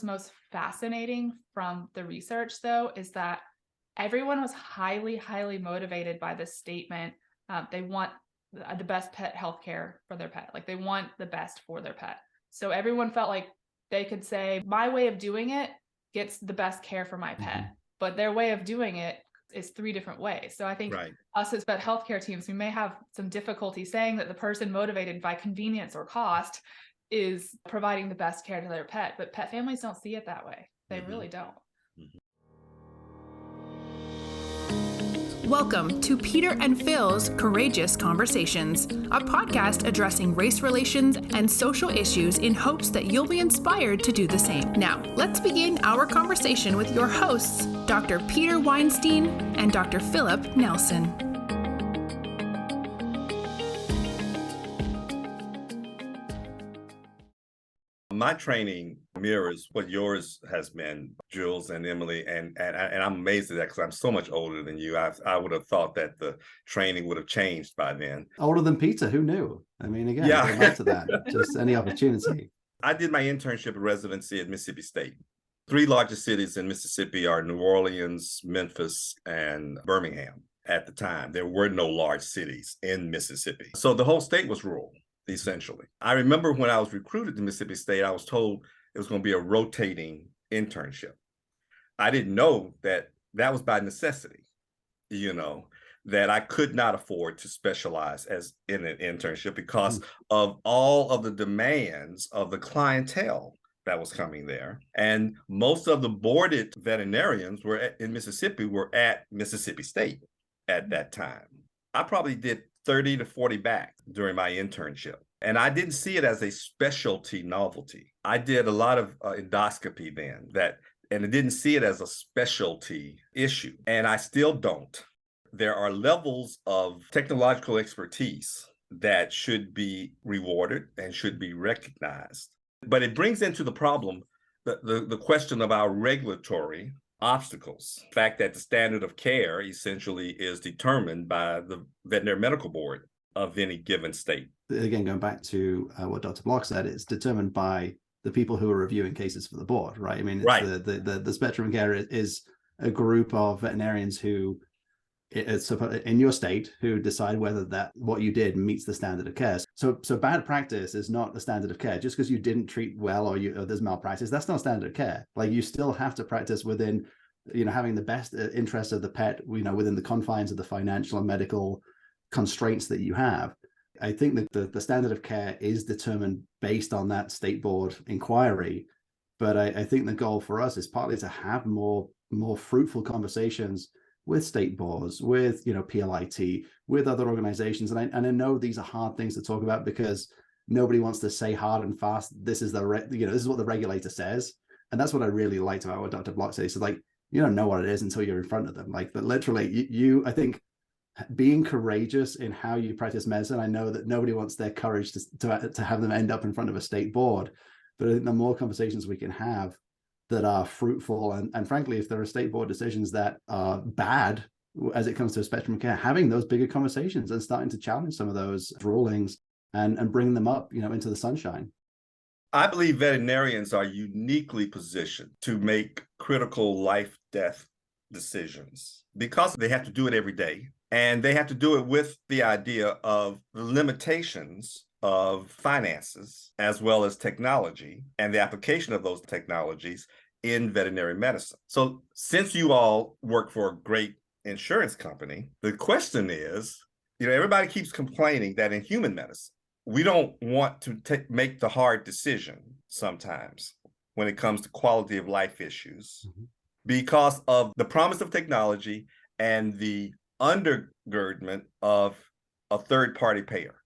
most fascinating from the research, though, is that everyone was highly, highly motivated by this statement. They want the best pet healthcare for their pet. Like they want the best for their pet. So everyone felt like they could say, my way of doing it gets the best care for my pet, but their way of doing it is 3 different ways. So I think us as pet healthcare teams, we may have some difficulty saying that the person motivated by convenience or cost is providing the best care to their pet, but pet families don't see it that way. They really don't. Welcome to Peter and Phil's Courageous Conversations, a podcast addressing race relations and social issues in hopes that you'll be inspired to do the same. Now, let's begin our conversation with your hosts, Dr. Peter Weinstein and Dr. Philip Nelson. My training mirrors what yours has been, Jules and Emily, and I'm amazed at that because I'm so much older than you. I would have thought that the training would have changed by then. Older than Peter, who knew? I mean, again, going back to that, just any opportunity. I did my internship and residency at Mississippi State. 3 largest cities in Mississippi are New Orleans, Memphis, and Birmingham. At the time, there were no large cities in Mississippi. So the whole state was rural, essentially. I remember when I was recruited to Mississippi State, I was told it was going to be a rotating internship. I didn't know that that was by necessity, that I could not afford to specialize as in an internship because of all of the demands of the clientele that was coming there. And most of the boarded veterinarians in Mississippi were at Mississippi State at that time. I probably did 30 to 40 back during my internship. And I didn't see it as a specialty novelty. I did a lot of endoscopy then, and I didn't see it as a specialty issue. And I still don't. There are levels of technological expertise that should be rewarded and should be recognized. But it brings into the problem the question of our regulatory obstacles. The fact that the standard of care essentially is determined by the veterinary medical board of any given state. Again, going back to what Dr. Block said, it's determined by the people who are reviewing cases for the board, right? I mean, the spectrum of care is a group of veterinarians who, in your state, who decide whether that what you did meets the standard of care. So bad practice is not the standard of care. Just because you didn't treat well or there's malpractice, that's not standard of care. Like, you still have to practice within, having the best interest of the pet, within the confines of the financial and medical constraints that you have. I think that the standard of care is determined based on that state board inquiry. But I think the goal for us is partly to have more fruitful conversations with state boards, with PLIT, with other organizations. And I know these are hard things to talk about because nobody wants to say hard and fast, this is this is what the regulator says. And that's what I really liked about what Dr. Block says. So you don't know what it is until you're in front of them. But literally, I think being courageous in how you practice medicine. I know that nobody wants their courage to have them end up in front of a state board, but I think the more conversations we can have that are fruitful, and frankly, if there are state board decisions that are bad as it comes to a spectrum of care, having those bigger conversations and starting to challenge some of those rulings and bring them up, into the sunshine. I believe veterinarians are uniquely positioned to make critical life-death decisions because they have to do it every day. And they have to do it with the idea of the limitations of finances, as well as technology, and the application of those technologies in veterinary medicine. So since you all work for a great insurance company, the question is, everybody keeps complaining that in human medicine, we don't want to make the hard decision sometimes when it comes to quality of life issues because of the promise of technology and the undergirdment of a third-party payer.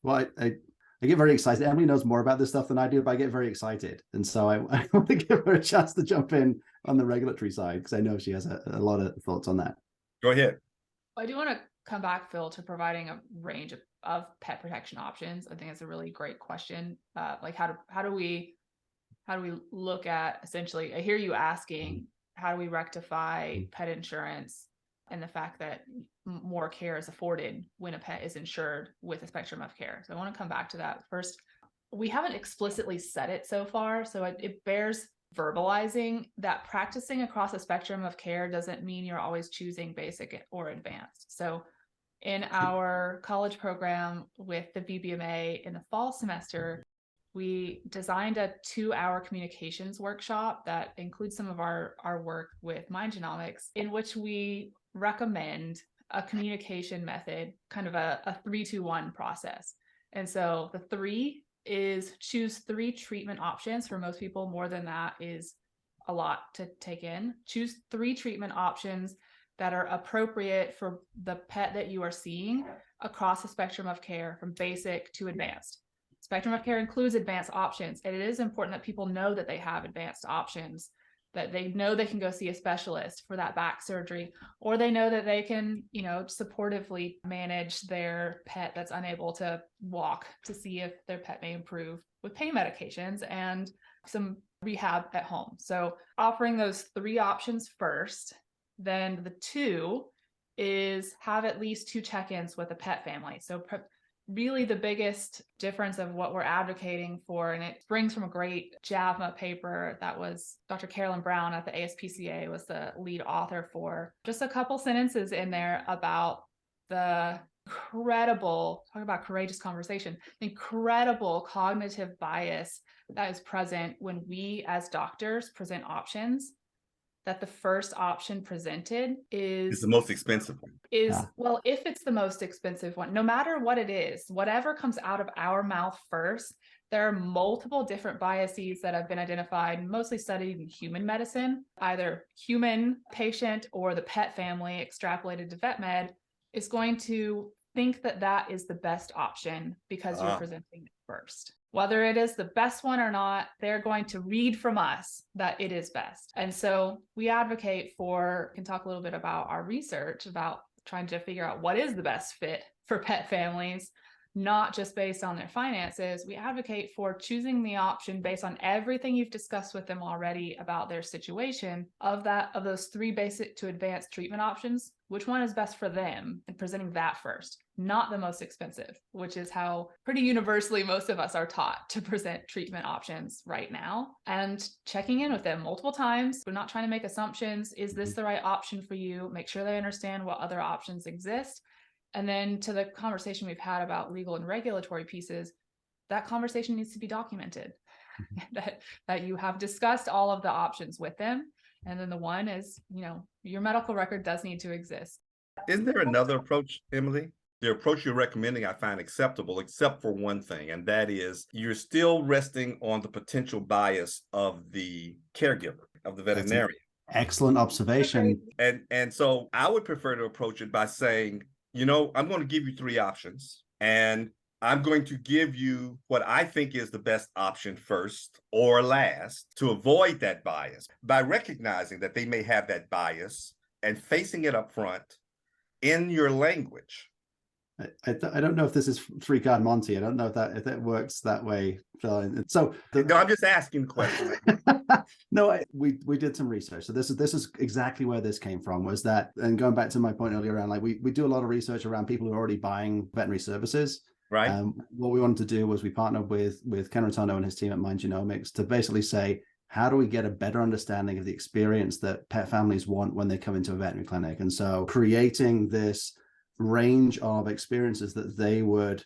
Well, I get very excited. Emily knows more about this stuff than I do, but I get very excited. And so I want to give her a chance to jump in on the regulatory side because I know she has a lot of thoughts on that. Go ahead. I do want to come back, Phil, to providing a range of pet protection options. I think it's a really great question. How do we look at, essentially, I hear you asking, how do we rectify pet insurance and the fact that more care is afforded when a pet is insured with a spectrum of care. So I want to come back to that. First, we haven't explicitly said it so far, so it bears verbalizing that practicing across a spectrum of care doesn't mean you're always choosing basic or advanced. So in our college program with the VBMA in the fall semester, we designed a 2-hour communications workshop that includes some of our work with mind genomics, in which we recommend a communication method, kind of a 3-2-1 process. And so the 3 is choose 3 treatment options. For most people, more than that is a lot to take in. Choose 3 treatment options that are appropriate for the pet that you are seeing across the spectrum of care from basic to advanced. Spectrum of care includes advanced options, and it is important that people know that they have advanced options, that they know they can go see a specialist for that back surgery, or they know that they can, supportively manage their pet that's unable to walk to see if their pet may improve with pain medications and some rehab at home. So offering those 3 options first, then the 2 is have at least 2 check-ins with a pet family. So really the biggest difference of what we're advocating for, and it springs from a great JAVMA paper that was Dr. Carolyn Brown at the ASPCA was the lead author for, just a couple sentences in there about the incredible, talk about courageous conversation, incredible cognitive bias that is present when we as doctors present options, that the first option presented is the most expensive one. Well, if it's the most expensive one, no matter what it is, whatever comes out of our mouth first, there are multiple different biases that have been identified, mostly studied in human medicine. Either human patient or the pet family extrapolated to vet med is going to think that that is the best option because you're presenting it first. Whether it is the best one or not, they're going to read from us that it is best. And so we advocate for, can talk a little bit about our research about trying to figure out what is the best fit for pet families, not just based on their finances. We advocate for choosing the option based on everything you've discussed with them already about their situation, of those 3 basic to advanced treatment options, which one is best for them, and presenting that first, not the most expensive, which is how pretty universally most of us are taught to present treatment options right now, and checking in with them multiple times. We're not trying to make assumptions. Is this the right option for you? Make sure they understand what other options exist. And then to the conversation we've had about legal and regulatory pieces, that conversation needs to be documented, that you have discussed all of the options with them. And then the one is, your medical record does need to exist. Isn't there another approach, Emily? The approach you're recommending I find acceptable, except for one thing, and that is you're still resting on the potential bias of the caregiver, of the veterinarian. Excellent observation. And so I would prefer to approach it by saying, I'm going to give you 3 options, and I'm going to give you what I think is the best option first or last to avoid that bias, by recognizing that they may have that bias and facing it up front in your language. I don't know if this is 3-card Monty. I don't know if that works that way, Phil. So no, I'm just asking the question. No, we did some research. So this is exactly where this came from, was that, and going back to my point earlier around, like we do a lot of research around people who are already buying veterinary services. Right. What we wanted to do was we partnered with Ken Rotondo and his team at Mind Genomics to basically say, how do we get a better understanding of the experience that pet families want when they come into a veterinary clinic? And so creating this range of experiences that they would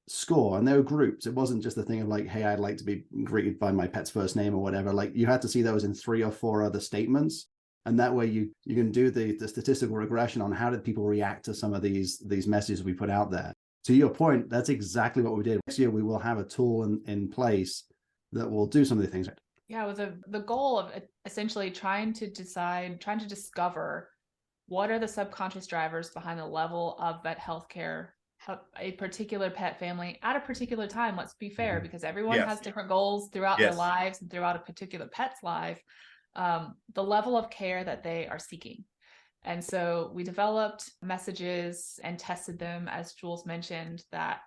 score, and they were grouped. It wasn't just a thing of like, hey, I'd like to be greeted by my pet's first name or whatever. Like, you had to see those in 3 or 4 other statements, and that way you can do the statistical regression on how did people react to some of these messages we put out there. To your point, that's exactly what we did. Next year we will have a tool in place that will do some of the things. Yeah, with the goal of essentially trying to discover what are the subconscious drivers behind the level of vet healthcare of a particular pet family at a particular time. Let's be fair, because everyone has different goals throughout their lives and throughout a particular pet's life, the level of care that they are seeking. And so we developed messages and tested them, as Jules mentioned, that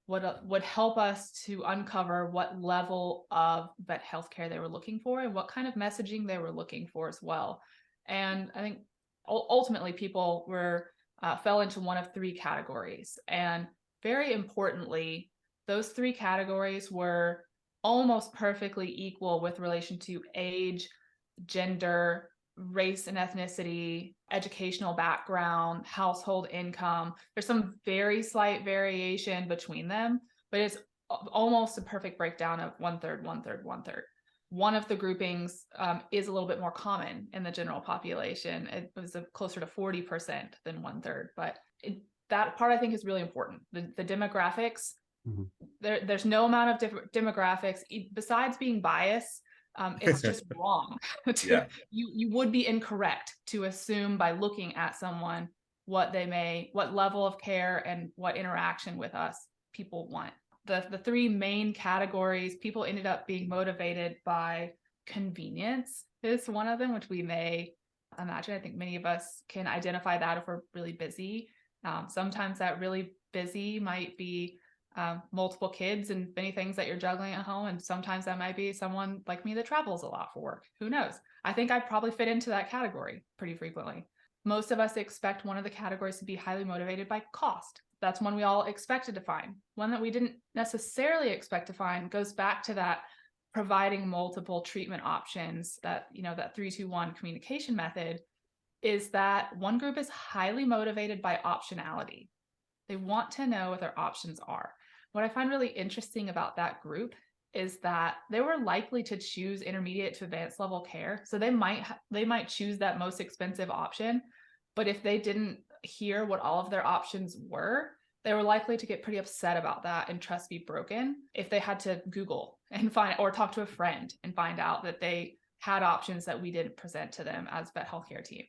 would help us to uncover what level of vet healthcare they were looking for and what kind of messaging they were looking for as well. And I think ultimately people fell into one of 3 categories. And very importantly, those 3 categories were almost perfectly equal with relation to age, gender, race and ethnicity, educational background, household income. There's some very slight variation between them, but it's almost a perfect breakdown of 1/3, 1/3, 1/3. One of the groupings is a little bit more common in the general population. It was closer to 40% than 1/3, but that part I think is really important. The demographics, there's no amount of different demographics besides being biased. It's just wrong. You would be incorrect to assume by looking at someone what level of care and what interaction with us people want. The three main categories, people ended up being motivated by convenience is one of them, which we may imagine. I think many of us can identify that if we're really busy. Sometimes that really busy might be multiple kids and many things that you're juggling at home. And sometimes that might be someone like me that travels a lot for work. Who knows? I think I probably fit into that category pretty frequently. Most of us expect one of the categories to be highly motivated by cost. That's one we all expected to find. One that we didn't necessarily expect to find goes back to that providing multiple treatment options, that, that 3-2-1 communication method, is that one group is highly motivated by optionality. They want to know what their options are. What I find really interesting about that group is that they were likely to choose intermediate to advanced level care. So they might choose that most expensive option, but if they didn't hear what all of their options were, they were likely to get pretty upset about that and trust be broken if they had to Google and find, or talk to a friend and find out that they had options that we didn't present to them as vet healthcare team.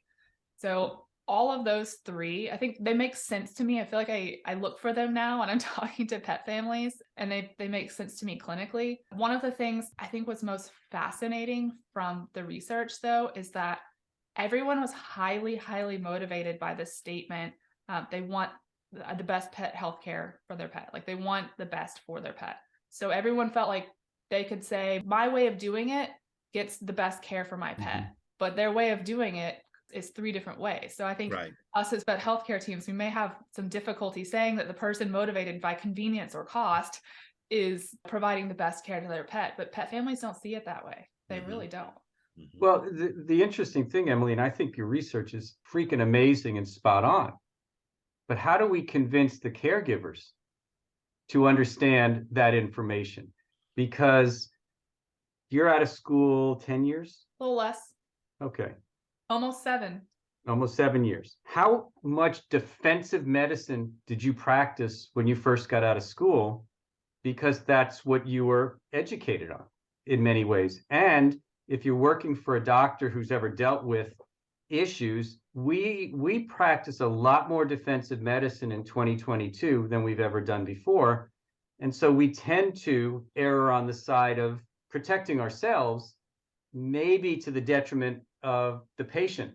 So all of those three, I think they make sense to me. I feel like I look for them now when I'm talking to pet families, and they make sense to me clinically. One of the things I think was most fascinating from the research, though, is that everyone was highly, highly motivated by the statement. They want the best pet healthcare for their pet. Like, they want the best for their pet. So everyone felt like they could say, my way of doing it gets the best care for my pet, but their way of doing it is 3 different ways. So I think us as vet healthcare teams, we may have some difficulty saying that the person motivated by convenience or cost is providing the best care to their pet, but pet families don't see it that way. They really don't. Well, the interesting thing, Emily, and I think your research is freaking amazing and spot on, but how do we convince the caregivers to understand that information? Because you're out of school 10 years? A little less. Okay. Almost 7. Almost 7 years. How much defensive medicine did you practice when you first got out of school? Because that's what you were educated on in many ways. And if you're working for a doctor who's ever dealt with issues, we practice a lot more defensive medicine in 2022 than we've ever done before. And so we tend to err on the side of protecting ourselves, maybe to the detriment of the patient.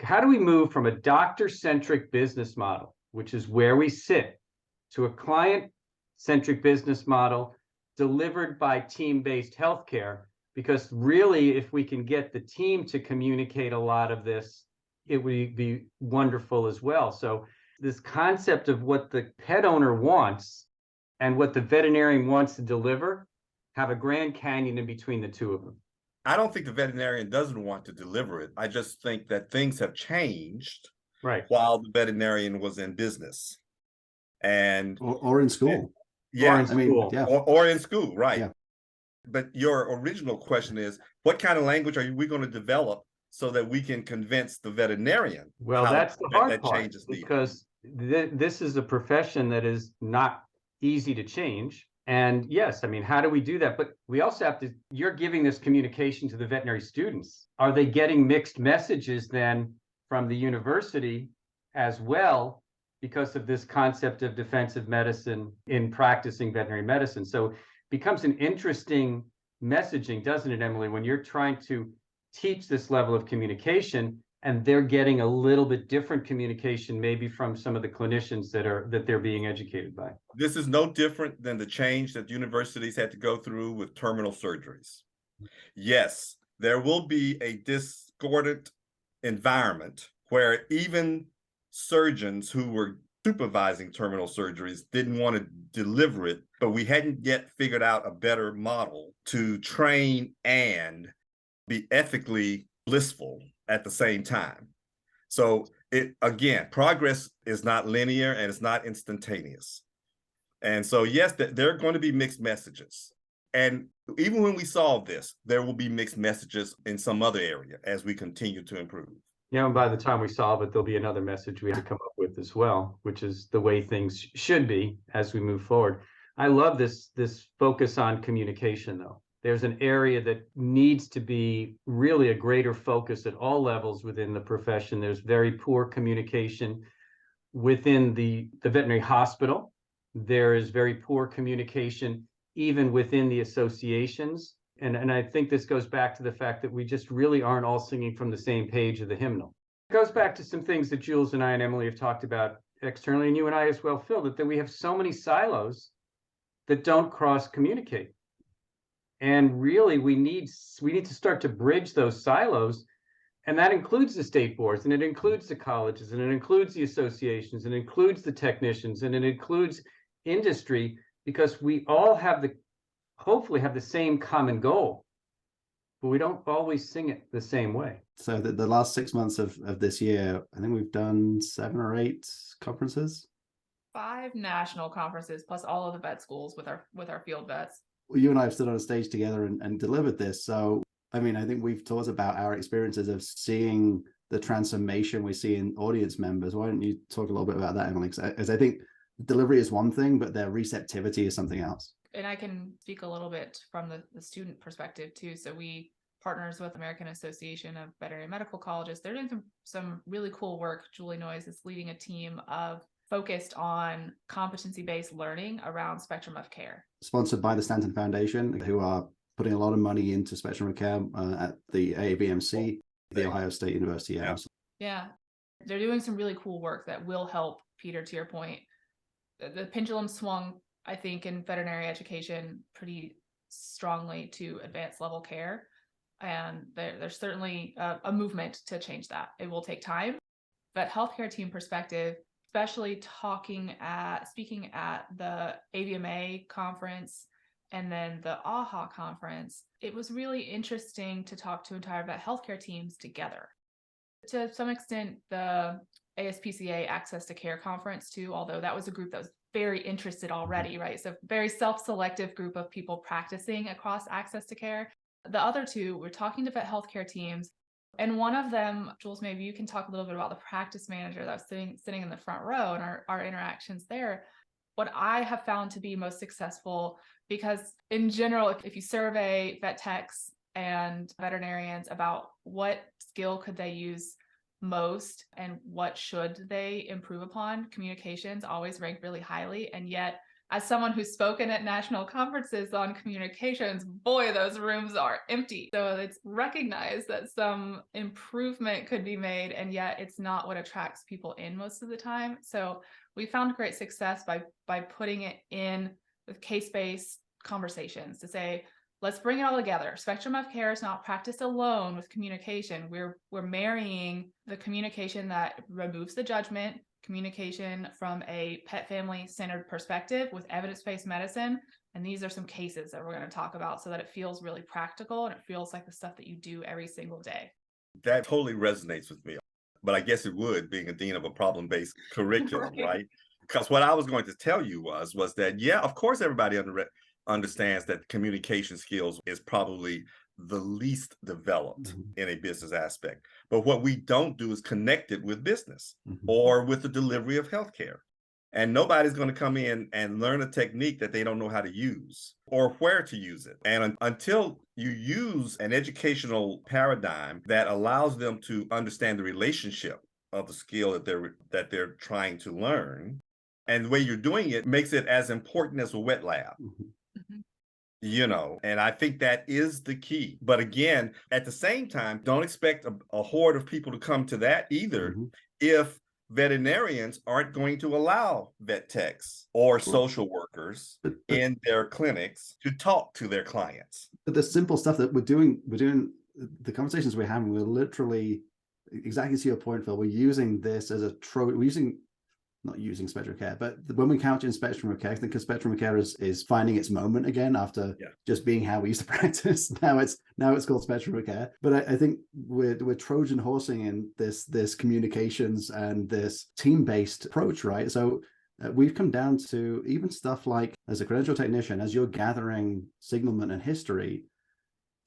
How do we move from a doctor-centric business model, which is where we sit, to a client-centric business model delivered by team-based healthcare? Because really, if we can get the team to communicate a lot of this, it would be wonderful as well. So this concept of what the pet owner wants and what the veterinarian wants to deliver have a Grand Canyon in between the two of them. I don't think the veterinarian doesn't want to deliver it. I just think that things have changed while the veterinarian was in business. And or in school. Or in school. Or in school, right. Yeah. But your original question is, what kind of language are we going to develop so that we can convince the veterinarian? Well, that's the hard part, because this is a profession that is not easy to change. And yes, I mean, how do we do that? But we also have to, you're giving this communication to the veterinary students. Are they getting mixed messages then from the university as well, because of this concept of defensive medicine in practicing veterinary medicine? So it becomes an interesting messaging, doesn't it, Emily, when you're trying to teach this level of communication and they're getting a little bit different communication, maybe from some of the clinicians that they're being educated by. This is no different than the change that universities had to go through with terminal surgeries. Yes, there will be a discordant environment where even surgeons who were supervising terminal surgeries didn't want to deliver it but we hadn't yet figured out a better model to train and be ethically blissful at the same time. So again, progress is not linear and it's not instantaneous. And so, yes, there are going to be mixed messages. And even when we solve this, there will be mixed messages in some other area as we continue to improve. Yeah, and by the time we solve it, there'll be another message we have to come up with as well, which is the way things should be as we move forward. I love this focus on communication, though. There's an area that needs to be really a greater focus at all levels within the profession. There's very poor communication within the veterinary hospital. There is very poor communication even within the associations. And I think this goes back to the fact that we just really aren't all singing from the same page of the hymnal. It goes back to some things that Jules and I and Emily have talked about externally, and you and I as well, Phil, that we have so many silos that don't cross-communicate. And really, we need to start to bridge those silos, and that includes the state boards, and it includes the colleges, and it includes the associations, and it includes the technicians, and it includes industry, because we all hopefully have the same common goal, but we don't always sing it the same way. So the last 6 months of this year, I think we've done 7 or 8 conferences. 5 national conferences plus all of the vet schools with our field vets. You and I have stood on a stage together and delivered this. So, I mean, I think we've talked about our experiences of seeing the transformation we see in audience members. Why don't you talk a little bit about that, Emily? Because I think delivery is one thing, but their receptivity is something else. And I can speak a little bit from the student perspective too. So we partners with American Association of Veterinary Medical Colleges. They're doing some really cool work. Julie Noyes is leading a team focused on competency-based learning around spectrum of care. Sponsored by the Stanton Foundation, who are putting a lot of money into spectrum of care at the AABMC, the Ohio State University. Yeah, they're doing some really cool work that will help, Peter, to your point. The pendulum swung, I think, in veterinary education pretty strongly to advanced level care. And there's certainly a movement to change that. It will take time. But healthcare team perspective, especially speaking at the AVMA conference and then the AHA conference, it was really interesting to talk to entire vet healthcare teams together. To some extent, the ASPCA Access to Care conference too, although that was a group that was very interested already, right? So very self-selective group of people practicing across access to care. The other two, we're talking to vet healthcare teams. And one of them, Jules, maybe you can talk a little bit about the practice manager that was sitting in the front row and our interactions there. What I have found to be most successful, because in general, if you survey vet techs and veterinarians about what skill could they use most and what should they improve upon, communications always rank really highly. And yet, as someone who's spoken at national conferences on communications, boy, those rooms are empty. So it's recognized that some improvement could be made, and yet it's not what attracts people in most of the time. So we found great success by putting it in with case-based conversations to say, let's bring it all together. Spectrum of care is not practiced alone with communication. We're marrying the communication that removes the judgment, communication from a pet family centered perspective with evidence-based medicine. And these are some cases that we're going to talk about so that it feels really practical and it feels like the stuff that you do every single day. That totally resonates with me. But I guess it would, being a dean of a problem-based curriculum, right? Because what I was going to tell you was that, yeah, of course, everybody understands that communication skills is probably the least developed in a business aspect. But what we don't do is connect it with business or with the delivery of healthcare. And nobody's going to come in and learn a technique that they don't know how to use or where to use it. And until you use an educational paradigm that allows them to understand the relationship of the skill that they're trying to learn, and the way you're doing it makes it as important as a wet lab. You know, and I think that is the key. But again, at the same time, don't expect a horde of people to come to that either if veterinarians aren't going to allow vet techs or social workers in their clinics to talk to their clients. But the simple stuff that we're doing the conversations we're having, we're literally, exactly to your point, Phil, we're using this as a trope. We're using not using spectrum of care, but when we couch in spectrum of care, I think spectrum of care is finding its moment again after just being how we used to practice. Now it's called spectrum of care. But I think we're Trojan horsing in this communications and this team-based approach, right? So we've come down to even stuff like, as a credential technician, as you're gathering signalment and history,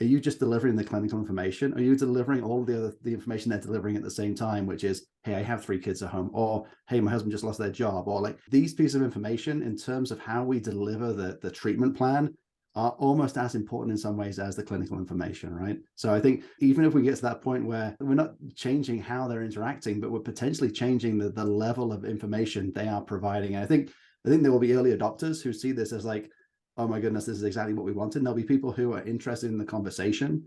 are you just delivering the clinical information? Are you delivering all of the information they're delivering at the same time, which is, hey, I have 3 kids at home, or hey, my husband just lost their job, or like these pieces of information in terms of how we deliver the treatment plan are almost as important in some ways as the clinical information, right? So I think even if we get to that point where we're not changing how they're interacting, but we're potentially changing the level of information they are providing. And I think there will be early adopters who see this as like, oh my goodness, this is exactly what we wanted. And there'll be people who are interested in the conversation.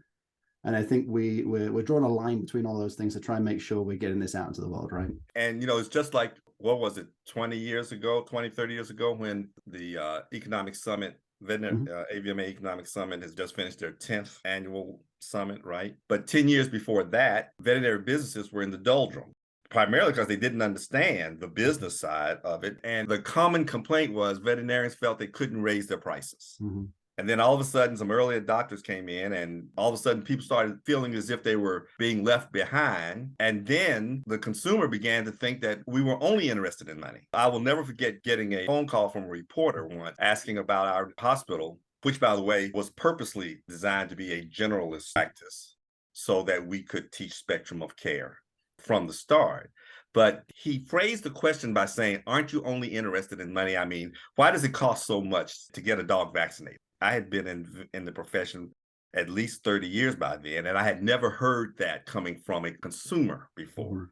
And I think we're drawing a line between all those things to try and make sure we're getting this out into the world, right? And, it's just like, what was it, 30 years ago, when the Economic Summit, AVMA Economic Summit has just finished their 10th annual summit, right? But 10 years before that, veterinary businesses were in the doldrum, primarily because they didn't understand the business side of it. And the common complaint was veterinarians felt they couldn't raise their prices. Mm-hmm. And then all of a sudden, some early adopters came in, and all of a sudden people started feeling as if they were being left behind. And then the consumer began to think that we were only interested in money. I will never forget getting a phone call from a reporter once asking about our hospital, which, by the way, was purposely designed to be a generalist practice so that we could teach spectrum of care from the start. But he phrased the question by saying, aren't you only interested in money? I mean, why does it cost so much to get a dog vaccinated? I had been in the profession at least 30 years by then, and I had never heard that coming from a consumer before.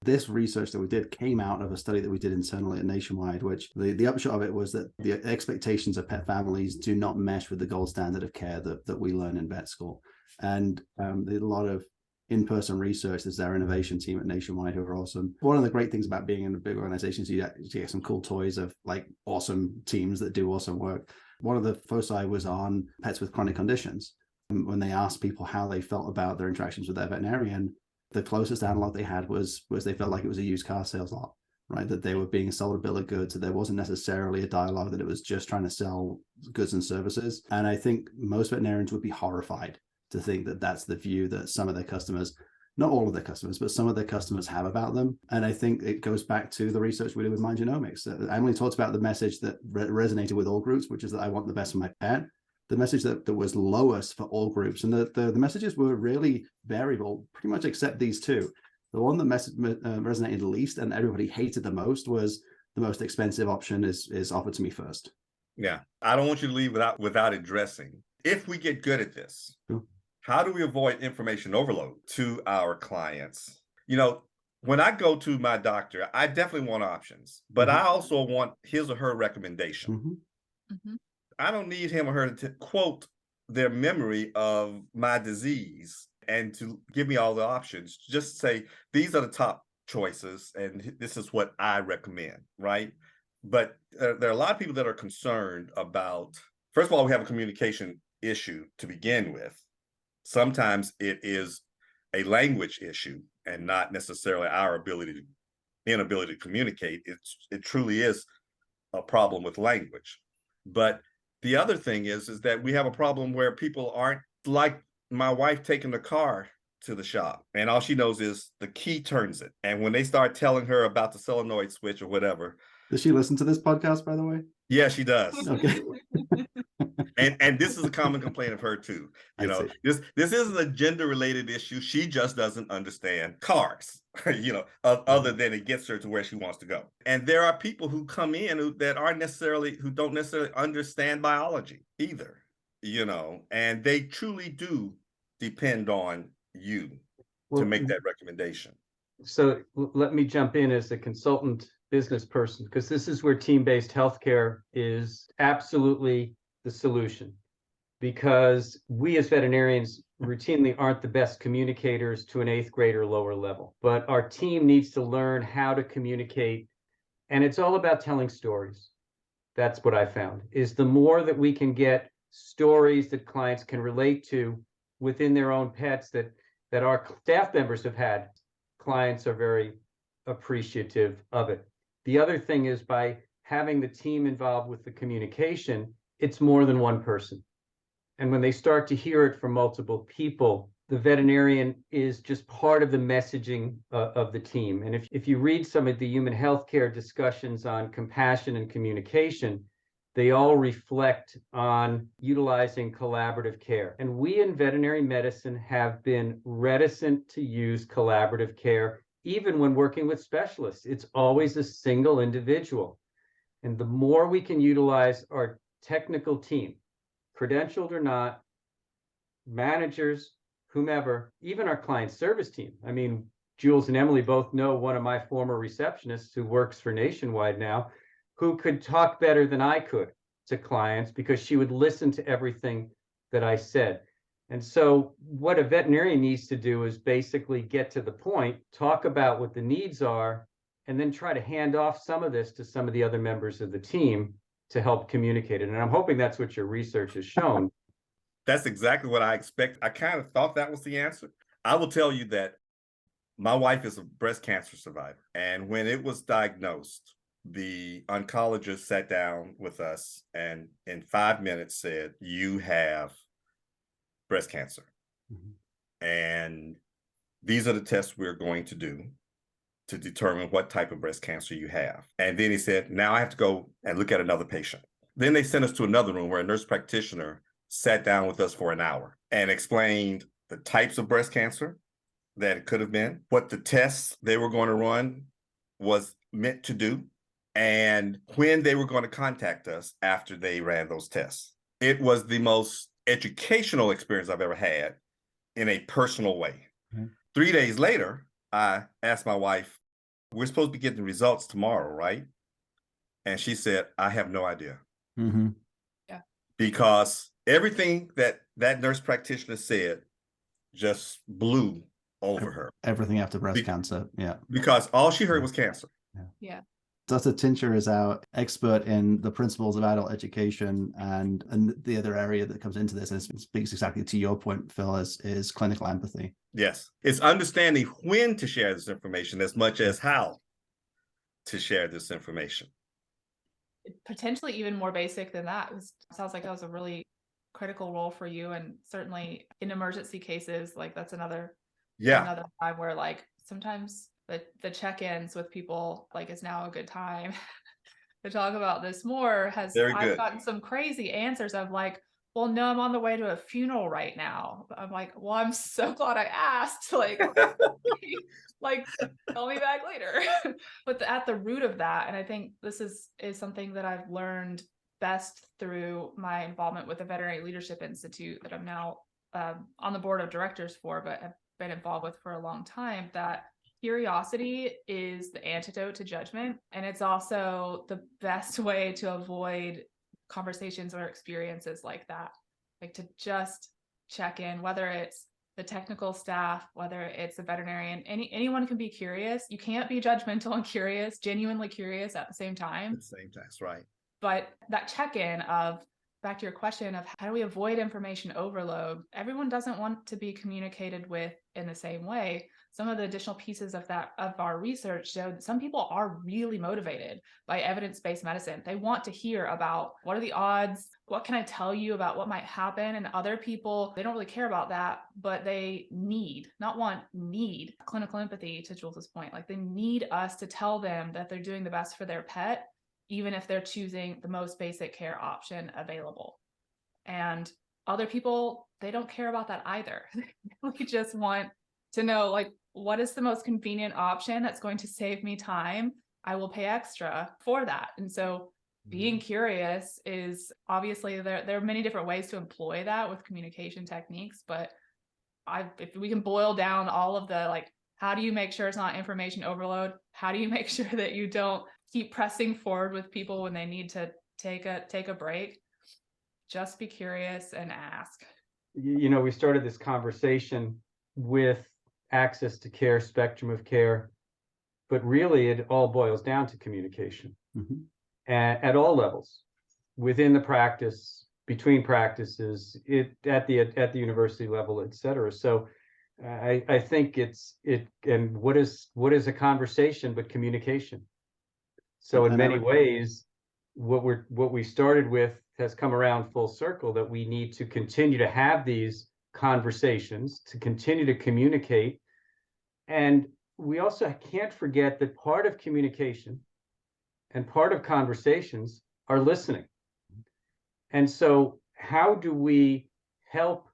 This research that we did came out of a study that we did internally at Nationwide, which the upshot of it was that the expectations of pet families do not mesh with the gold standard of care that we learn in vet school. And there's a lot of in-person research. There's our innovation team at Nationwide who are awesome. One of the great things about being in a big organization is you get some cool toys of like awesome teams that do awesome work. One of the foci was on pets with chronic conditions. And when they asked people how they felt about their interactions with their veterinarian, the closest analog they had was they felt like it was a used car sales lot, right? That they were being sold a bill of goods. That there wasn't necessarily a dialogue, that it was just trying to sell goods and services. And I think most veterinarians would be horrified to think that that's the view that some of their customers, not all of their customers, but some of their customers have about them. And I think it goes back to the research we did with Mind Genomics. Emily talked about the message that resonated with all groups, which is that I want the best for my pet. The message that was lowest for all groups. And the messages were really variable, pretty much except these two. The one that resonated least and everybody hated the most was the most expensive option is offered to me first. Yeah, I don't want you to leave without addressing. If we get good at this, how do we avoid information overload to our clients? When I go to my doctor, I definitely want options, but I also want his or her recommendation. I don't need him or her to quote their memory of my disease and to give me all the options. Just say, these are the top choices and this is what I recommend, right? But there are a lot of people that are concerned about, first of all, we have a communication issue to begin with. Sometimes it is a language issue and not necessarily our inability to communicate. It truly is a problem with language. But the other thing is that we have a problem where people aren't like my wife taking the car to the shop and all she knows is the key turns it. And when they start telling her about the solenoid switch or whatever. Does she listen to this podcast, by the way? Yeah, she does. Okay. And this is a common complaint of her too. This isn't a gender related issue. She just doesn't understand cars, other than it gets her to where she wants to go. And there are people who come in who don't necessarily understand biology either, and they truly do depend on you to make that recommendation. So let me jump in as a consultant business person, because this is where team-based healthcare is absolutely the solution, because we as veterinarians routinely aren't the best communicators to an 8th grade or lower level, but our team needs to learn how to communicate. And it's all about telling stories. That's what I found, is the more that we can get stories that clients can relate to within their own pets that our staff members have had, clients are very appreciative of it. The other thing is by having the team involved with the communication, it's more than one person. And when they start to hear it from multiple people, the veterinarian is just part of the messaging of the team. And if you read some of the human healthcare discussions on compassion and communication, they all reflect on utilizing collaborative care. And we in veterinary medicine have been reticent to use collaborative care, even when working with specialists. It's always a single individual. And the more we can utilize our technical team, credentialed or not, managers, whomever, even our client service team. I mean, Jules and Emily both know one of my former receptionists who works for Nationwide now, who could talk better than I could to clients because she would listen to everything that I said. And so what a veterinarian needs to do is basically get to the point, talk about what the needs are, and then try to hand off some of this to some of the other members of the team to help communicate it. And I'm hoping that's what your research has shown. That's exactly what I expect. I kind of thought that was the answer. I will tell you that my wife is a breast cancer survivor. And when it was diagnosed, the oncologist sat down with us and in 5 minutes said, "You have breast cancer. Mm-hmm. And these are the tests we're going to do to determine what type of breast cancer you have." And then he said, "Now I have to go and look at another patient." Then they sent us to another room where a nurse practitioner sat down with us for an hour and explained the types of breast cancer that it could have been, what the tests they were going to run was meant to do, and when they were going to contact us after they ran those tests. It was the most educational experience I've ever had in a personal way. Mm-hmm. 3 days later, I asked my wife, "We're supposed to be getting the results tomorrow, right?" And she said, "I have no idea." Mm-hmm. Yeah. Because everything that nurse practitioner said just blew over her. Everything after breast cancer. Yeah. Because all she heard was cancer. Yeah. Dr. Tincher is our expert in the principles of adult education, and the other area that comes into this, and it speaks exactly to your point, Phil, is clinical empathy. Yes. It's understanding when to share this information as much as how to share this information. Potentially even more basic than that. Sounds like that was a really critical role for you, and certainly in emergency cases, like that's another time where like sometimes the check-ins with people, like, is now a good time to talk about this more. I've gotten some crazy answers of like, "Well, no, I'm on the way to a funeral right now." I'm like, "Well, I'm so glad I asked." Like, like, call me back later. But at the root of that, and I think this is something that I've learned best through my involvement with the Veterinary Leadership Institute that I'm now on the board of directors for, but have been involved with for a long time, that curiosity is the antidote to judgment. And it's also the best way to avoid conversations or experiences like that. Like to just check in, whether it's the technical staff, whether it's a veterinarian, anyone can be curious. You can't be judgmental and curious, genuinely curious at the same time. At the same time, right. But that check-in of, back to your question of how do we avoid information overload? Everyone doesn't want to be communicated with in the same way. Some of the additional pieces of our research show that some people are really motivated by evidence-based medicine. They want to hear about what are the odds, what can I tell you about what might happen, and other people, they don't really care about that, but they need clinical empathy, to Jules's point. Like they need us to tell them that they're doing the best for their pet, even if they're choosing the most basic care option available. And other people, they don't care about that either. We just want to know, like, what is the most convenient option that's going to save me time? I will pay extra for that. And so being curious is obviously, there are many different ways to employ that with communication techniques, but if we can boil down all of the, like, how do you make sure it's not information overload? How do you make sure that you don't keep pressing forward with people when they need to take a break? Just be curious and ask. You know, we started this conversation with access to care, spectrum of care, but really it all boils down to communication. Mm-hmm. At all levels, within the practice, between practices, at the university level, et cetera. So I think and what is a conversation but communication? So in many ways, what we started with has come around full circle, that we need to continue to have these conversations, to continue to communicate. And we also can't forget that part of communication and part of conversations are listening. And so how do we help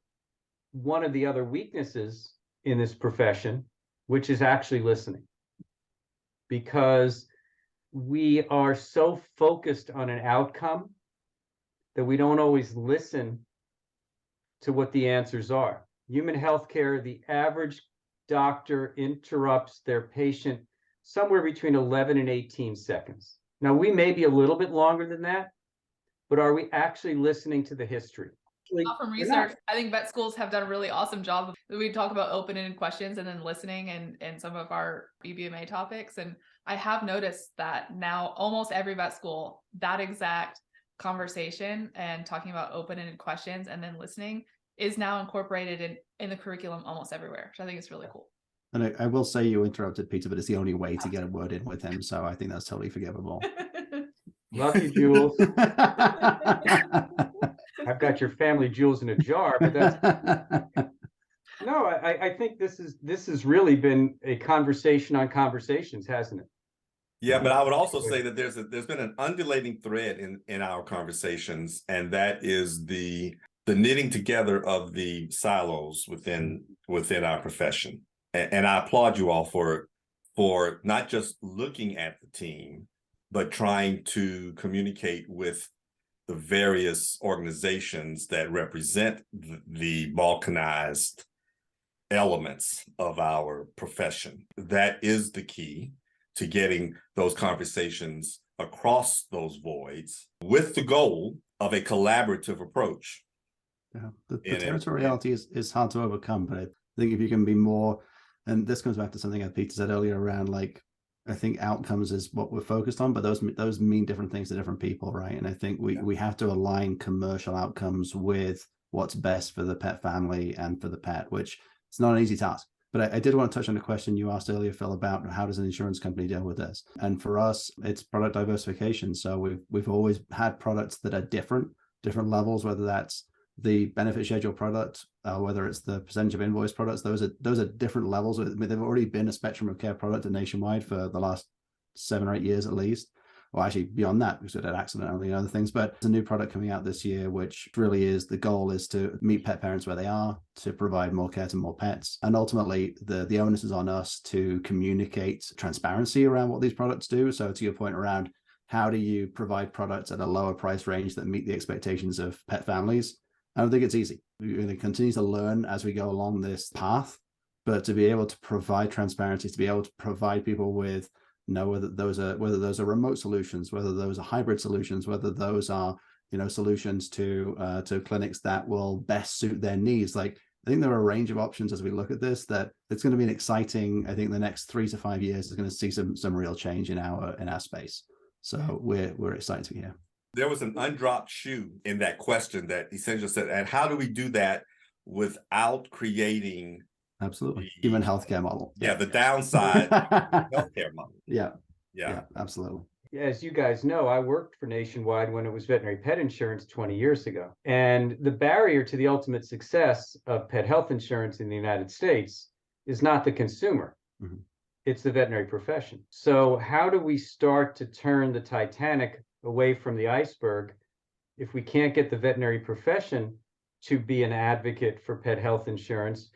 one of the other weaknesses in this profession, which is actually listening? Because we are so focused on an outcome that we don't always listen to what the answers are. Human healthcare, the average doctor interrupts their patient somewhere between 11 and 18 seconds. Now, we may be a little bit longer than that, but are we actually listening to the history? From research, I think vet schools have done a really awesome job. We talk about open-ended questions and then listening and some of our BBMA topics. And I have noticed that now almost every vet school, that exact conversation and talking about open-ended questions and then listening is now incorporated in the curriculum almost everywhere, which I think is really cool. And I will say you interrupted Peter, but it's the only way to get a word in with him. So I think that's totally forgivable. Love you, Jules. I've got your family jewels in a jar, but that's no, I think this has really been a conversation on conversations, hasn't it? Yeah, but I would also say that there's been an undulating thread in our conversations, and that is the knitting together of the silos within our profession. And I applaud you all for not just looking at the team, but trying to communicate with the various organizations that represent the balkanized elements of our profession. That is the key to getting those conversations across those voids with the goal of a collaborative approach. Yeah, the territoriality is hard to overcome, but I think if you can be more, and this comes back to something that Peter said earlier around, like, I think outcomes is what we're focused on, but those mean different things to different people, right? And I think we have to align commercial outcomes with what's best for the pet family and for the pet, which it's not an easy task. But I did want to touch on a question you asked earlier, Phil, about how does an insurance company deal with this? And for us, it's product diversification. So we've always had products that are different levels, whether that's the benefit schedule product, whether it's the percentage of invoice products, those are different levels. I mean, they've already been a spectrum of care product at Nationwide for the last 7 or 8 years at least. Or actually beyond that, because we had accidentally and other things. But it's a new product coming out this year, which really is the goal is to meet pet parents where they are, to provide more care to more pets. And ultimately, the onus is on us to communicate transparency around what these products do. So to your point around how do you provide products at a lower price range that meet the expectations of pet families? I don't think it's easy. We're going to continue to learn as we go along this path, but to be able to provide transparency, to be able to provide people with whether those are remote solutions, whether those are hybrid solutions, whether those are solutions to clinics that will best suit their needs. Like, I think there are a range of options as we look at this, that it's going to be an exciting, I think the next 3 to 5 years is going to see some real change in our space. So we're excited to be here. There was an undropped shoe in that question that essentially said, and how do we do that without creating absolutely human healthcare model? Yeah, the downside healthcare model. Yeah, absolutely. As you guys know, I worked for Nationwide when it was veterinary pet insurance 20 years ago. And the barrier to the ultimate success of pet health insurance in the United States is not the consumer. Mm-hmm. It's the veterinary profession. So how do we start to turn the Titanic away from the iceberg if we can't get the veterinary profession to be an advocate for pet health insurance?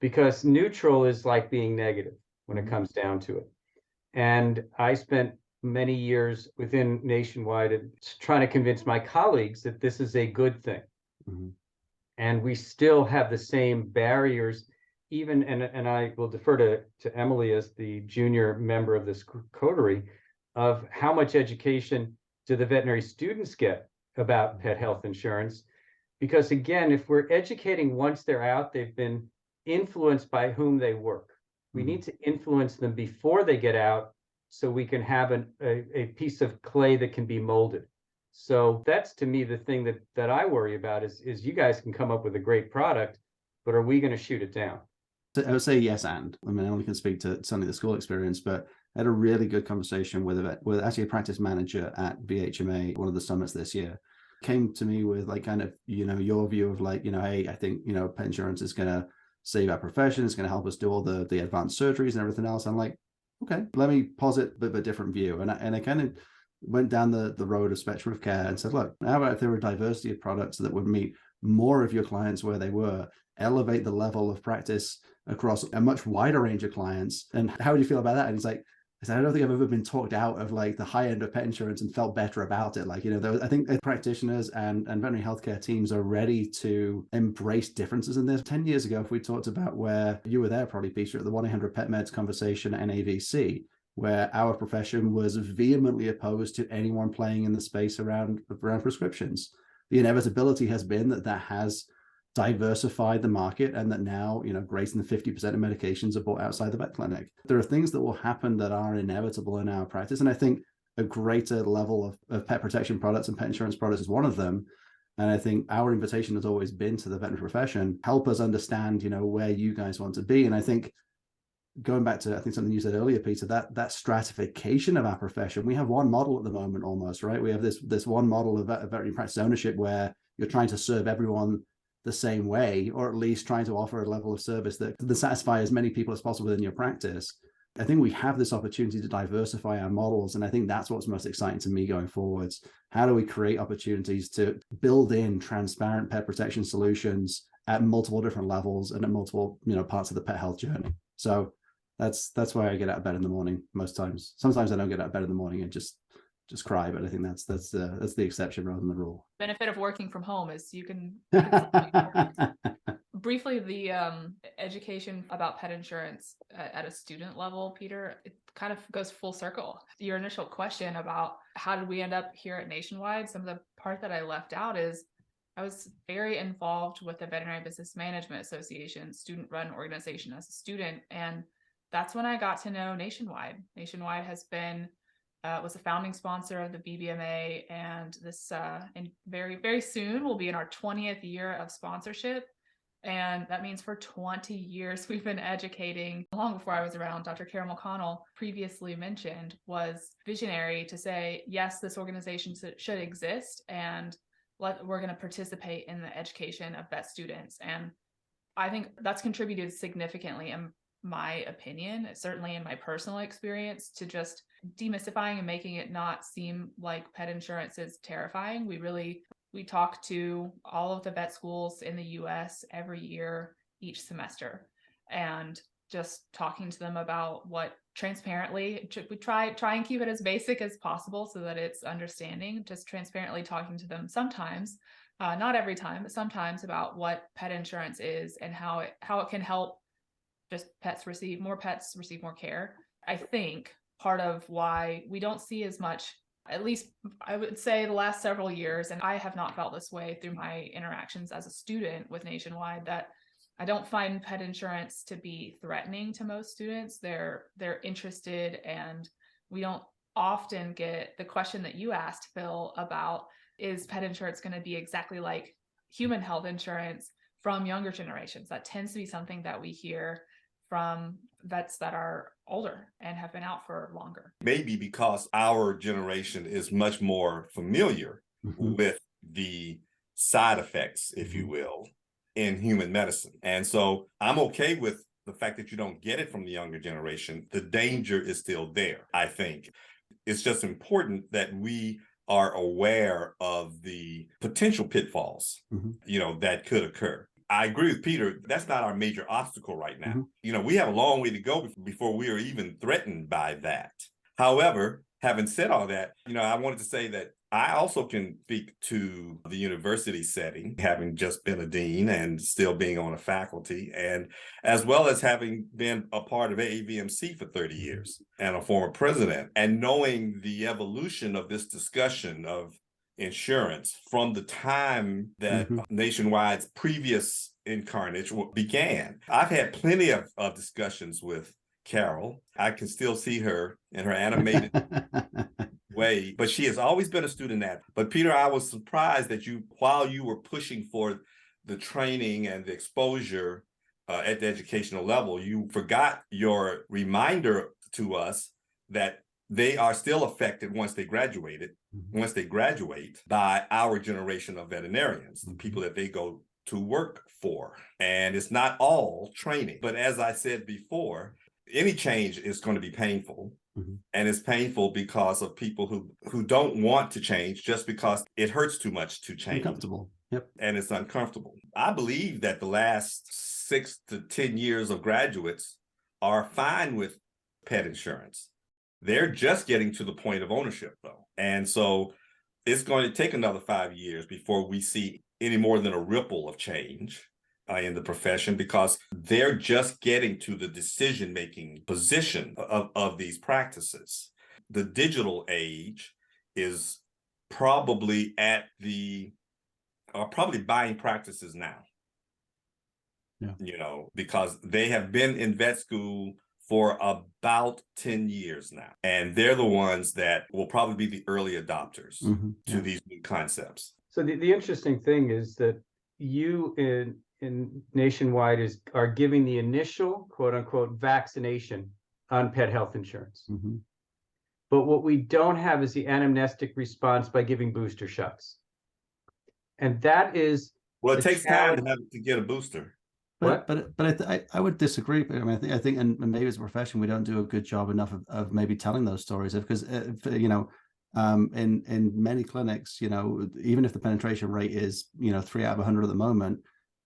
Because neutral is like being negative when it comes down to it. And I spent many years within Nationwide trying to convince my colleagues that this is a good thing. Mm-hmm. And we still have the same barriers, even, and I will defer to Emily as the junior member of this coterie, of how much education do the veterinary students get about pet health insurance? Because again, if we're educating once they're out, they've been influenced by whom they work. We need to influence them before they get out so we can have a piece of clay that can be molded. So that's, to me, the thing that I worry about is you guys can come up with a great product, but are we going to shoot it down? I would say yes, and I mean, I only can speak to certainly the school experience, but I had a really good conversation with actually a practice manager at VHMA, one of the summits this year. Came to me with like kind of, your view of like, hey, I think, pet insurance is going to save our profession. It's going to help us do all the advanced surgeries and everything else. I'm like, okay, let me posit a different view. And I kind of went down the road of spectrum of care and said, look, how about if there were a diversity of products that would meet more of your clients where they were, elevate the level of practice across a much wider range of clients? And how would you feel about that? And he's like, I said, I don't think I've ever been talked out of like the high end of pet insurance and felt better about it. Like, I think practitioners and veterinary healthcare teams are ready to embrace differences in this. 10 years ago, if we talked about where you were there, probably, Peter, at the 1-800-PET-MEDS conversation at NAVC, where our profession was vehemently opposed to anyone playing in the space around prescriptions. The inevitability has been that has diversified the market, and that now, greater than 50% of medications are bought outside the vet clinic. There are things that will happen that are inevitable in our practice. And I think a greater level of pet protection products and pet insurance products is one of them. And I think our invitation has always been to the veterinary profession, help us understand, where you guys want to be. And I think going back to, I think something you said earlier, Peter, that stratification of our profession, we have one model at the moment almost, right? We have this one model of veterinary practice ownership where you're trying to serve everyone the same way, or at least trying to offer a level of service that satisfy as many people as possible within your practice. I think we have this opportunity to diversify our models. And I think that's what's most exciting to me going forwards. How do we create opportunities to build in transparent pet protection solutions at multiple different levels and at multiple, parts of the pet health journey? So that's why I get out of bed in the morning most times. Sometimes I don't get out of bed in the morning and just cry, but I think that's the exception rather than the rule. Benefit of working from home is you can briefly, the education about pet insurance at a student level, Peter, it kind of goes full circle. Your initial question about how did we end up here at Nationwide, some of the part that I left out is I was very involved with the Veterinary Business Management Association, student-run organization as a student, and that's when I got to know Nationwide. Nationwide has been was a founding sponsor of the BBMA, and this and very, very soon will be in our 20th year of sponsorship. And that means for 20 years we've been educating. Long before I was around, Dr. Carol McConnell, previously mentioned, was visionary to say, yes, this organization should exist, and we're going to participate in the education of vet students. And I think that's contributed significantly, in my opinion, certainly in my personal experience, to just demystifying and making it not seem like pet insurance is terrifying. We talk to all of the vet schools in the US every year, each semester, and just talking to them about what transparently, we try and keep it as basic as possible so that it's understanding, just transparently talking to them sometimes, not every time, but sometimes, about what pet insurance is and how it can help just pets receive more care. I think part of why we don't see as much, at least I would say the last several years, and I have not felt this way through my interactions as a student with Nationwide, that I don't find pet insurance to be threatening to most students. They're interested, and we don't often get the question that you asked, Phil, about is pet insurance going to be exactly like human health insurance from younger generations. That tends to be something that we hear from vets that are older and have been out for longer. Maybe because our generation is much more familiar with the side effects, if you will, in human medicine. And so I'm okay with the fact that you don't get it from the younger generation. The danger is still there, I think. It's just important that we are aware of the potential pitfalls, that could occur. I agree with Peter. That's not our major obstacle right now. We have a long way to go before we are even threatened by that. However, having said all that, I wanted to say that I also can speak to the university setting, having just been a dean and still being on a faculty, and as well as having been a part of AAVMC for 30 years and a former president, and knowing the evolution of this discussion of insurance from the time that Nationwide's previous incarnation began. I've had plenty of discussions with Carol. I can still see her in her animated way, but she has always been a student athlete. But Peter, I was surprised that while you were pushing for the training and the exposure at the educational level, you forgot your reminder to us that they are still affected once they graduate by our generation of veterinarians, the people that they go to work for. And it's not all training. But as I said before, any change is going to be painful. And it's painful because of people who don't want to change just because it hurts too much to change. Uncomfortable. Yep. And it's uncomfortable. I believe that the last 6 to 10 years of graduates are fine with pet insurance. They're just getting to the point of ownership, though. And so it's going to take another 5 years before we see any more than a ripple of change in the profession, because they're just getting to the decision-making position of these practices. The digital age is probably probably buying practices now. Yeah. You know, because they have been in vet school for about 10 years now. And they're the ones that will probably be the early adopters to these new concepts. So the interesting thing is that you in Nationwide are giving the initial quote unquote vaccination on pet health insurance. But what we don't have is the anamnestic response by giving booster shots. And that is, well, it takes time to get a booster. But I would disagree. I mean, I think, and maybe as a profession, we don't do a good job enough of maybe telling those stories, because you know, in many clinics, you know, even if the penetration rate is 3 out of 100 at the moment,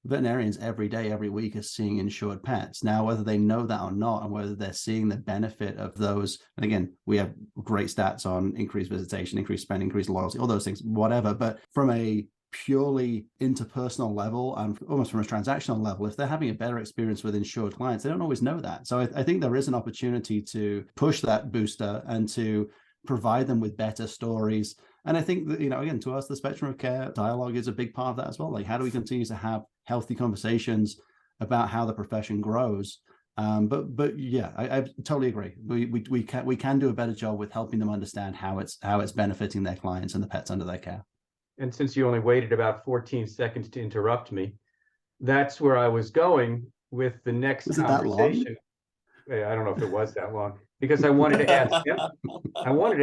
veterinarians every day, every week are seeing insured pets. Now, whether they know that or not, and whether they're seeing the benefit of those, and again, we have great stats on increased visitation, increased spend, increased loyalty, all those things, whatever. But from a purely interpersonal level and almost from a transactional level, if they're having a better experience with insured clients, they don't always know that. So I think there is an opportunity to push that booster and to provide them with better stories. And I think that, again, to us, the spectrum of care dialogue is a big part of that as well. Like, how do we continue to have healthy conversations about how the profession grows? But yeah, I totally agree. We can do a better job with helping them understand how it's benefiting their clients and the pets under their care. And since you only waited about 14 seconds to interrupt me, that's where I was going with the next conversation. I don't know if it was that long, because I wanted to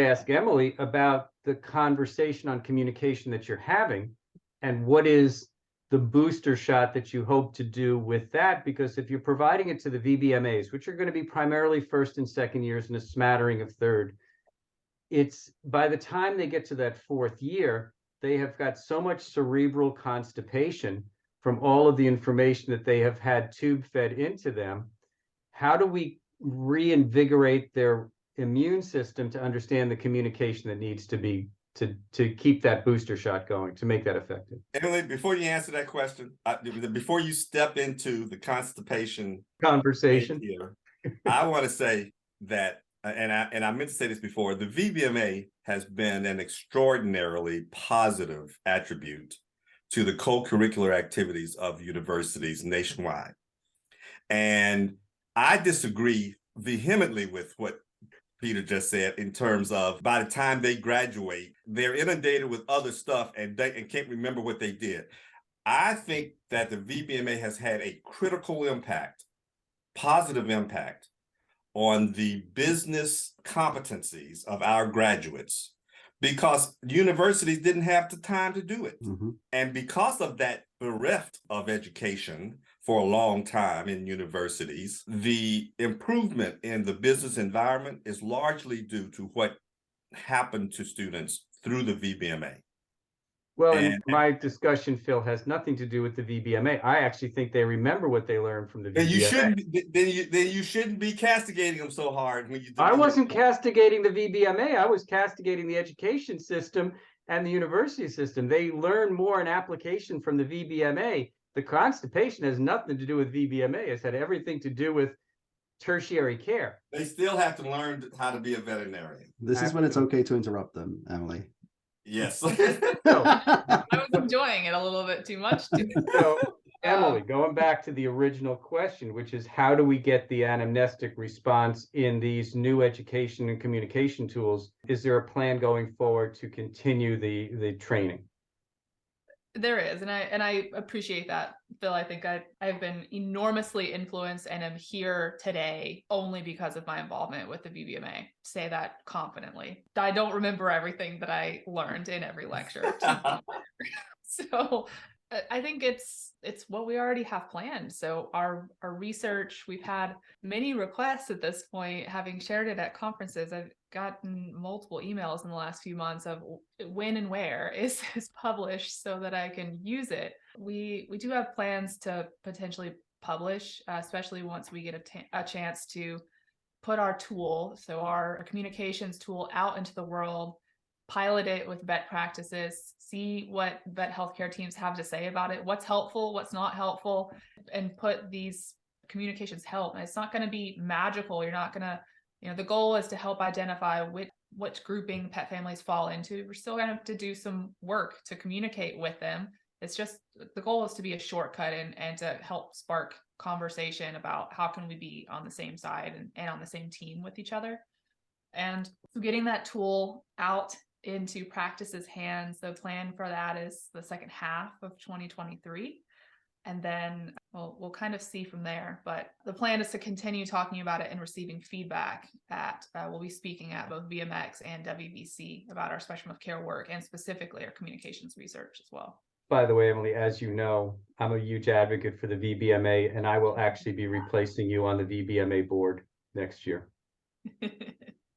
ask Emily about the conversation on communication that you're having, and what is the booster shot that you hope to do with that. Because if you're providing it to the VBMAs, which are going to be primarily first and second years and a smattering of third, it's by the time they get to that fourth year, they have got so much cerebral constipation from all of the information that they have had tube fed into them. How do we reinvigorate their immune system to understand the communication that needs to be to keep that booster shot going, to make that effective? Emily, before you answer that question, before you step into the constipation conversation here, I want to say that, and I meant to say this before, the VBMA has been an extraordinarily positive attribute to the co-curricular activities of universities nationwide. And I disagree vehemently with what Peter just said in terms of by the time they graduate, they're inundated with other stuff and can't remember what they did. I think that the VBMA has had a critical impact, positive impact, on the business competencies of our graduates, because universities didn't have the time to do it. And because of that bereft of education for a long time in universities, the improvement in the business environment is largely due to what happened to students through the VBMA. Well, and my discussion, Phil, has nothing to do with the VBMA. I actually think they remember what they learned from the VBMA. Then you shouldn't be castigating them so hard when you do. I wasn't castigating the VBMA. I was castigating the education system and the university system. They learn more in application from the VBMA. The constipation has nothing to do with VBMA. It's had everything to do with tertiary care. They still have to learn how to be a veterinarian. This is when it's okay to interrupt them, Emily. Yes. So, I was enjoying it a little bit too much. So, Emily, going back to the original question, which is how do we get the anamnestic response in these new education and communication tools? Is there a plan going forward to continue the training? There is, and I appreciate that, Phil. I think I've been enormously influenced and am here today only because of my involvement with the VBMA. Say that confidently. I don't remember everything that I learned in every lecture. So I think it's what we already have planned. So our research, we've had many requests at this point, having shared it at conferences. I've gotten multiple emails in the last few months of when and where is this published so that I can use it. We do have plans to potentially publish, especially once we get a chance to put our tool, so our communications tool, out into the world, pilot it with vet practices, see what vet healthcare teams have to say about it, what's helpful, what's not helpful, and put these communications help. And it's not going to be magical. You're not going to, the goal is to help identify which grouping pet families fall into. We're still going to have to do some work to communicate with them. It's just, the goal is to be a shortcut and to help spark conversation about how can we be on the same side and on the same team with each other. And getting that tool out into practice's hands, the plan for that is the second half of 2023. And then we'll kind of see from there. But the plan is to continue talking about it and receiving feedback we'll be speaking at both VMX and WVC about our spectrum of care work, and specifically our communications research as well. By the way, Emily, as you know, I'm a huge advocate for the VBMA, and I will actually be replacing you on the VBMA board next year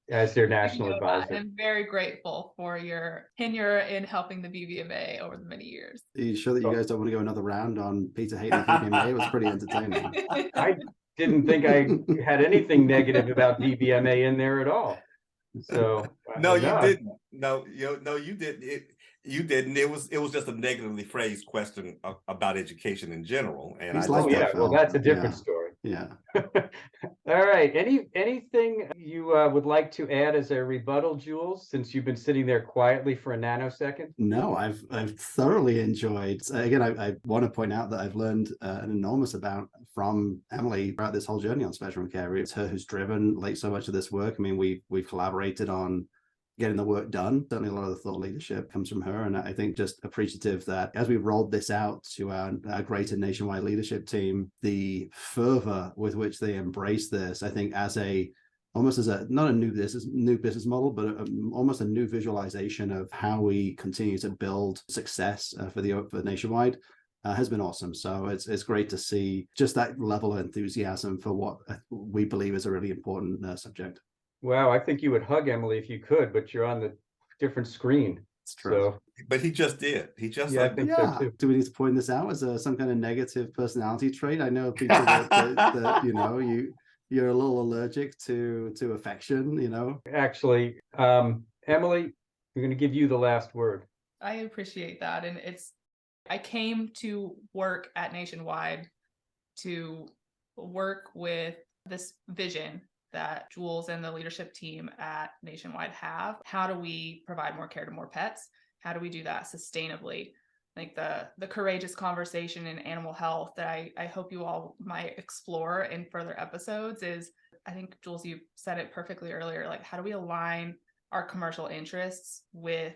as their national advisor. I'm very grateful for your tenure in helping the VBMA over the many years. Are you sure that you guys don't want to go another round on Peter hating the VBMA? It was pretty entertaining. I didn't think I had anything negative about VBMA in there at all. So no, you didn't. No, you didn't. You didn't. It was just a negatively phrased question about education in general. And well, that's a different story. Yeah. All right. Anything you would like to add as a rebuttal, Jules, since you've been sitting there quietly for a nanosecond? No, I've thoroughly enjoyed. Again, I want to point out that I've learned an enormous amount from Emily throughout this whole journey on spectrum of care. It's her who's driven so much of this work. I mean, we've collaborated on getting the work done. Certainly a lot of the thought leadership comes from her. And I think just appreciative that as we rolled this out to our greater nationwide leadership team, the fervor with which they embrace this, I think almost as not a new business model, but almost a new visualization of how we continue to build success for nationwide has been awesome. So it's great to see just that level of enthusiasm for what we believe is a really important subject. Wow, I think you would hug Emily if you could, but you're on the different screen. It's true. So, but he just did. He just I think so too. Do we need to point this out as some kind of negative personality trait? I know people that you're a little allergic to affection. Actually, Emily, we're going to give you the last word. I appreciate that, and I came to work at Nationwide to work with this vision that Jules and the leadership team at Nationwide have. How do we provide more care to more pets? How do we do that sustainably? I think the courageous conversation in animal health that I hope you all might explore in further episodes is, I think, Jules, you said it perfectly earlier, like how do we align our commercial interests with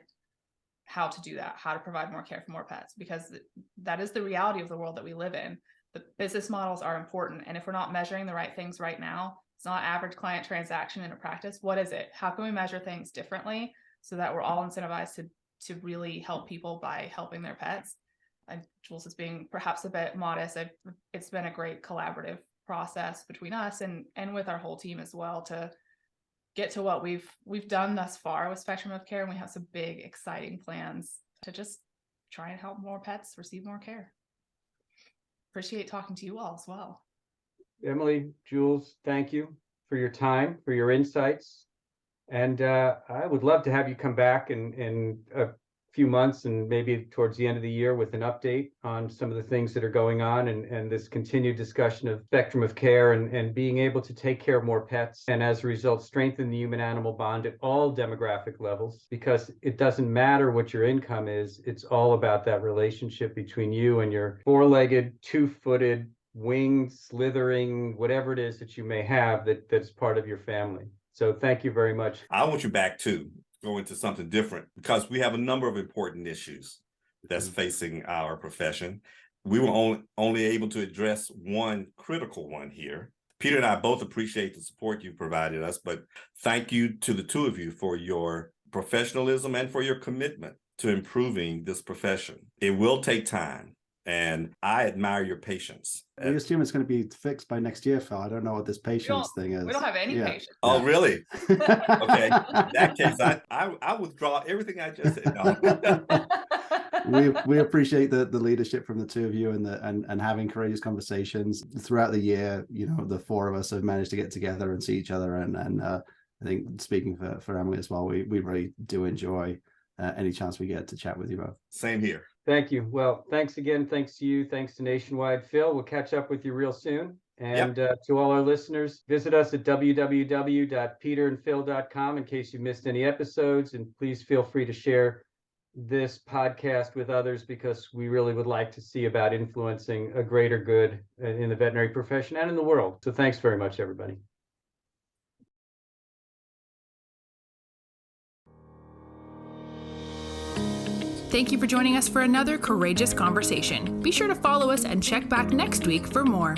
how to do that, how to provide more care for more pets? Because that is the reality of the world that we live in. The business models are important. And if we're not measuring the right things right now, it's not average client transaction in a practice. What is it? How can we measure things differently so that we're all incentivized to really help people by helping their pets? Jules is being perhaps a bit modest. It's been a great collaborative process between us and with our whole team as well to get to what we've done thus far with spectrum of care. And we have some big, exciting plans to just try and help more pets receive more care. Appreciate talking to you all as well. Emily, Jules, thank you for your time, for your insights. And I would love to have you come back in a few months and maybe towards the end of the year with an update on some of the things that are going on and this continued discussion of spectrum of care and being able to take care of more pets and as a result strengthen the human-animal bond at all demographic levels, because it doesn't matter what your income is, it's all about that relationship between you and your four-legged, two-footed, winged, slithering, whatever it is that you may have that's part of your family. So thank you very much. I want you back too, go into something different, because we have a number of important issues that's facing our profession. We were only able to address one critical one here. Peter and I both appreciate the support you've provided us, but thank you to the two of you for your professionalism and for your commitment to improving this profession. It will take time, and I admire your patience. We assume it's going to be fixed by next year, Phil. I don't know what this patience thing is. We don't have any patience. Oh, really? Okay. In that case, I withdraw everything I just said. No. We appreciate the leadership from the two of you and having courageous conversations throughout the year. You know, the four of us have managed to get together and see each other, and I think, speaking for Emily as well, we really do enjoy any chance we get to chat with you both. Same here. Thank you. Well, thanks again. Thanks to you. Thanks to Nationwide. Phil, we'll catch up with you real soon. And to all our listeners, visit us at www.peterandphil.com in case you missed any episodes. And please feel free to share this podcast with others, because we really would like to see about influencing a greater good in the veterinary profession and in the world. So thanks very much, everybody. Thank you for joining us for another courageous conversation. Be sure to follow us and check back next week for more.